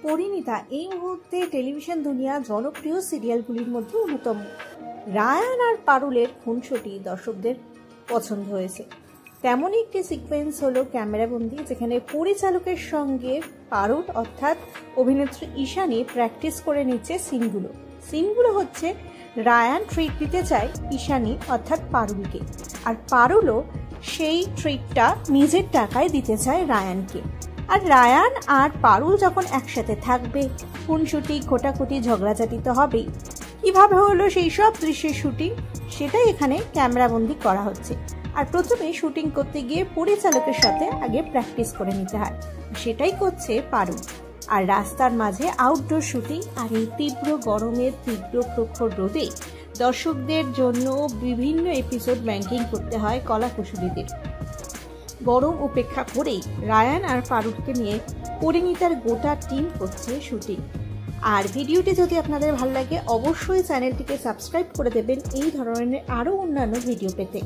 পরিণীতা এই মুহূর্তে টেলিভিশন দুনিয়া জনপ্রিয় সিরিয়ালগুলির মধ্যে অন্যতম। রায়ান আর পারুলের খুনসুটি দর্শকদের পছন্দ হয়েছে। তেমনই একটি সিকোয়েন্স হলো ক্যামেরাবন্দি, যেখানে পরিচালকের সঙ্গে পারুল অর্থাৎ অভিনেত্রী ঈশানী প্র্যাকটিস করে নিচ্ছে সিনগুলো হচ্ছে রায়ান ট্রিট দিতে চায় ঈশানী অর্থাৎ পারুলকে, আর পারুলও সেই ট্রিটটা নিজের টাকায় দিতে চায় রায়ানকে। আর রায়ান আর পারুল যখন একসাথে থাকবে, খুনসুটি খোটাখুটি ঝগড়াঝাটি তো হবেই। কিভাবে হলো সেই সব দৃশ্যের শুটিং, সেটাই এখানে ক্যামেরাবন্দি করা হচ্ছে। আর প্রথমে শুটিং করতে গিয়ে পরিচালকের সাথে আগে প্র্যাকটিস করে নিতে হয়, সেটাই করছে পারুল। আর রাস্তার মাঝে আউটডোর শুটিং, আর এই তীব্র গরমের তীব্র প্রখর রোদে দর্শকদের জন্য বিভিন্ন এপিসোড ব্যাংকিং করতে হয় কলাকুশলীদের। গরম উপেক্ষা করেই রায়ান আর পারুলকে নিয়ে পরিণীতার গোটা টিম করছে শুটিং। আর ভিডিওটি যদি আপনাদের ভালো লাগে অবশ্যই চ্যানেলটিকে সাবস্ক্রাইব করে দেবেন এই ধরনের আরও অন্যান্য ভিডিও পেতে।